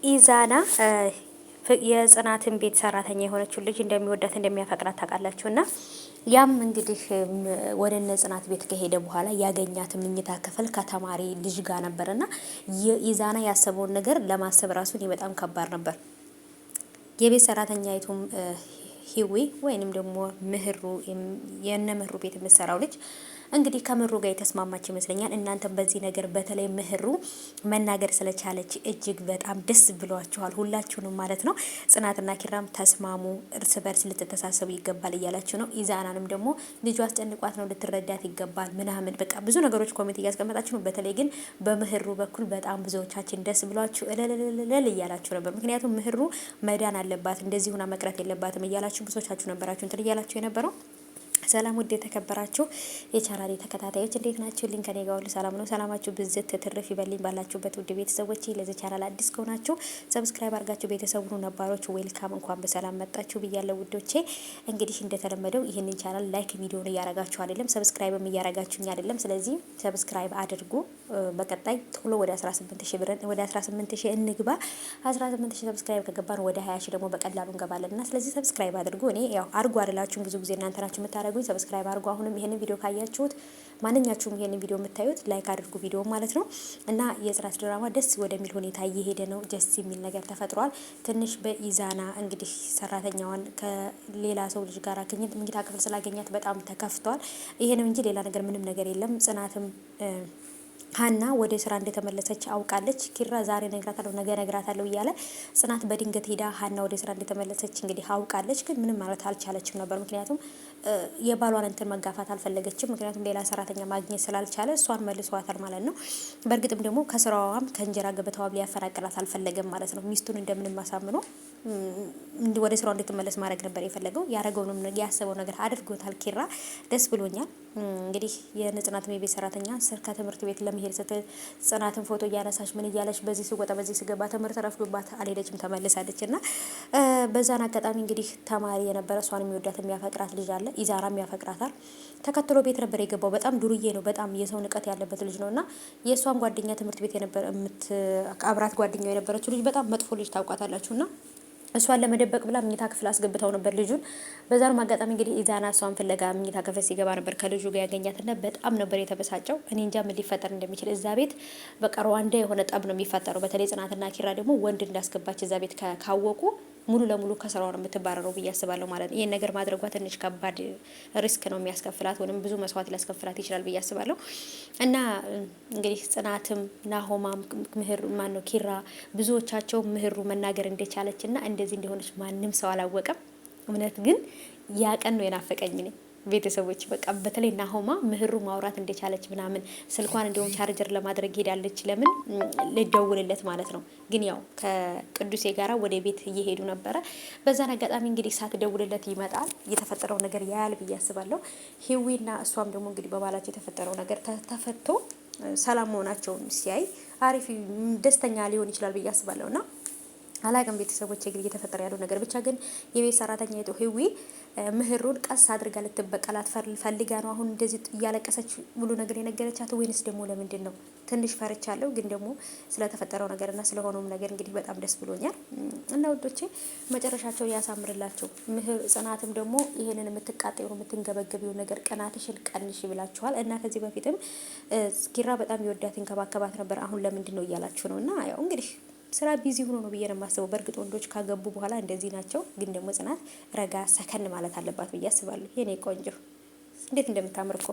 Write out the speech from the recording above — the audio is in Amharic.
ኢዛና የጽናትን ቤት ሰራተኛ የሆነችው ልጅ እንደሚወዳት እንደሚያፈቅራት ታውቃላችሁ። እና ያም እንግዲህ ወደ እነ ጽናት ቤት ከሄደ በኋላ ያገኛት ምኝታ ክፍል ከተማሪ ልጅ ጋር ነበርና የኢዛና ያሰበውን ነገር ለማሰብ ራሱ በጣም ከባድ ነበር። የቤት ሰራተኛይቱም ሂዊ ወይንም ደግሞ ምህሩ የነ ምህሩ ቤት የምትሰራው ልጅ እንግዲህ ከምሩ ጋር የተስማማች ይመስለኛል። እናንተም በዚህ ነገር በተለይ ምህሩ መናገር ስለቻለች እጅግ በጣም ደስ ብሏችኋል ሁላችሁንም ማለት ነው። ጽናትና ኪራም ተስማሙ፣ እርስ በርስ ልትተሳሰቡ ይገባል እያላችሁ ነው። ኢዛናንም ደግሞ ልጇ አስጨንቋት ነው ልትረዳት ይገባል ምናምን በቃ ብዙ ነገሮች ኮሜንት እያስቀመጣችሁ ነው። በተለይ ግን በምህሩ በኩል በጣም ብዙዎቻችን ደስ ብሏችሁ እልልልል እያላችሁ ነበር። ምክንያቱም ምህሩ መዳን አለባት እንደዚህ ሁና መቅረት የለባትም እያላችሁ ብዙዎቻችሁ ነበራችሁ እንትን እያላችሁ የነበረው። ሰላም ውድ የተከበራችሁ የቻናሌ ተከታታዮች እንዴት ናችሁ? ሊንክ ከኔ ጋር ሁሉ ሰላም ነው። ሰላማችሁ ብዝት ትርፍ ይበልኝ ባላችሁበት ውድ ቤተሰቦች። ለዚህ ቻናል አዲስ ከሆናችሁ ሰብስክራይብ አድርጋችሁ ቤተሰቡ ነበሮች ዌልካም እንኳን በሰላም መጣችሁ ብያለሁ ውዶቼ። እንግዲህ እንደተለመደው ይህንን ቻናል ላይክ ቪዲዮን እያረጋችሁ አይደለም፣ ሰብስክራይብም እያረጋችሁኝ አይደለም። ስለዚህ ሰብስክራይብ አድርጉ። በቀጣይ ቶሎ ወደ 18000 እንግባ። 18000 ሰብስክራይብ ከገባን ወደ 20000 ደግሞ በቀላሉ እንገባለንና ስለዚህ ሰብስክራይብ አድርጉ። እኔ ያው አድርጉ አይደላችሁም ብዙ ጊዜ እናንተ ናችሁ የምታረጉ። ሰብስክራይብ አድርጉ። አሁንም ይሄንን ቪዲዮ ካያችሁት ማንኛችሁም ይሄንን ቪዲዮ የምታዩት ላይክ አድርጉ ቪዲዮ ማለት ነው። እና የጽናት ድራማ ደስ ወደሚል ሁኔታ እየሄደ ነው። ደስ የሚል ነገር ተፈጥሯል። ትንሽ በኢዛና እንግዲህ ሰራተኛዋን ከሌላ ሰው ልጅ ጋር መኝታ ክፍል ስላገኛት በጣም ተከፍቷል። ይሄንም እንጂ ሌላ ነገር ምንም ነገር የለም። ጽናትም ሀና ወደ ስራ እንደተመለሰች አውቃለች። ኪራ ዛሬ ነግራታለሁ ነገ ነግራታለሁ እያለ ጽናት በድንገት ሄዳ ሀና ወደ ስራ እንደተመለሰች እንግዲህ አውቃለች። ግን ምንም ማለት አልቻለችም ነበር። ምክንያቱም የባሏን እንትን መጋፋት አልፈለገችም። ምክንያቱም ሌላ ሰራተኛ ማግኘት ስላልቻለ እሷን መልሷታል ማለት ነው። በእርግጥም ደግሞ ከስራዋም ከእንጀራ ገበታዋም ሊያፈናቅላት አልፈለገም ማለት ነው። ሚስቱን እንደምንም አሳምኖ ወደ ስራው እንድትመለስ ማድረግ ነበር የፈለገው። ያረገውንም ያሰበው ነገር አድርጎታል ኪራ። ደስ ብሎኛል። እንግዲህ የጽናት ቤት ሰራተኛ ከትምህርት ቤት ለመሄድ ስትል ጽናትን ፎቶ እያነሳች ምን እያለች በዚህ ስወጣ በዚህ ስገባ ትምህርት ረፍዶባት አልሄደችም፣ ተመልሳለች። እና በዛን አጋጣሚ እንግዲህ ተማሪ የነበረ እሷን የሚወዳት የሚያፈቅራት ልጅ አለ። ኢዛራም ያፈቅራታል። ተከትሎ ቤት ነበር የገባው። በጣም ዱርዬ ነው። በጣም የሰው ንቀት ያለበት ልጅ ነው። እና የእሷን ጓደኛ ትምህርት ቤት የነበረ አብራት ጓደኛው የነበረችው ልጅ በጣም መጥፎ ልጅ ታውቋታላችሁ። ና እሷን ለመደበቅ ብላ ምኝታ ክፍል አስገብታው ነበር ልጁን። በዛም አጋጣሚ እንግዲህ ኢዛና እሷን ፍለጋ ምኝታ ክፍል ሲገባ ነበር ከልጁ ጋር ያገኛትና በጣም ነበር የተበሳጨው። እኔ እንጃ ምን ሊፈጠር እንደሚችል እዛ ቤት በቃ ሩዋንዳ የሆነ ጠብ ነው የሚፈጠረው። በተለይ ጽናትና ኪራ ደግሞ ወንድ እንዳስገባች እዛ ቤት ካወቁ ሙሉ ለሙሉ ከስራው ነው የምትባረረው ብዬ አስባለሁ ማለት ነው። ይሄን ነገር ማድረጓ ትንሽ ከባድ ሪስክ ነው የሚያስከፍላት ወይም ብዙ መስዋዕት ሊያስከፍላት ይችላል ብዬ አስባለሁ። እና እንግዲህ ጽናትም ናሆማም ማነው ኪራ ብዙዎቻቸው ምህሩ መናገር እንደቻለችና እንደዚህ እንደሆነች ማንም ሰው አላወቀም። እውነት ግን ያ ቀን ነው የናፈቀኝ እኔ ቤተሰቦች በቃ በተለይ ናሆማ ምህሩ ማውራት እንደቻለች ምናምን ስልኳን እንደውም ቻርጀር ለማድረግ ሄዳለች። ለምን ልደውልለት ማለት ነው። ግን ያው ከቅዱሴ ጋራ ወደ ቤት እየሄዱ ነበረ። በዛን አጋጣሚ እንግዲህ ሳትደውልለት ይመጣል። የተፈጠረው ነገር ያያል ብዬ አስባለሁ። ሂዊና እሷም ደግሞ እንግዲህ በባላቸው የተፈጠረው ነገር ተፈቶ ሰላም መሆናቸውን ሲያይ አሪፍ ደስተኛ ሊሆን ይችላል ብዬ አስባለሁና አላቅም ቤተሰቦች እንግዲህ እየተፈጠረ ያለው ነገር ብቻ ግን የቤት ሰራተኛ የቶ ሂዊ ምህሩን ቀስ አድርጋ ልትበቀላት ፈልጋ ነው አሁን እንደዚህ እያለቀሰች ሙሉ ነገር የነገረቻት ወይንስ ደግሞ ለምንድን ነው? ትንሽ ፈርቻለሁ። ግን ደግሞ ስለተፈጠረው ነገርና ስለሆነውም ነገር እንግዲህ በጣም ደስ ብሎኛል። እና ውዶቼ መጨረሻቸው ያሳምርላቸው። ጽናትም ደግሞ ይሄንን የምትቃጠዩ የምትንገበገቢው ነገር ቅናትሽን ቀንሽ ብላችኋል። እና ከዚህ በፊትም ኪራ በጣም ይወዳት እንከባከባት ነበር። አሁን ለምንድን ነው እያላችሁ ነው። እና ያው እንግዲህ ስራ ቢዚ ሆኖ ነው ብዬ ነው የማስበው። በእርግጥ ወንዶች ካገቡ በኋላ እንደዚህ ናቸው። ግን ደግሞ ጽናት ረጋ ሰከን ማለት አለባት ብዬ አስባለሁ። የኔ ቆንጆ እንዴት እንደምታምር እኮ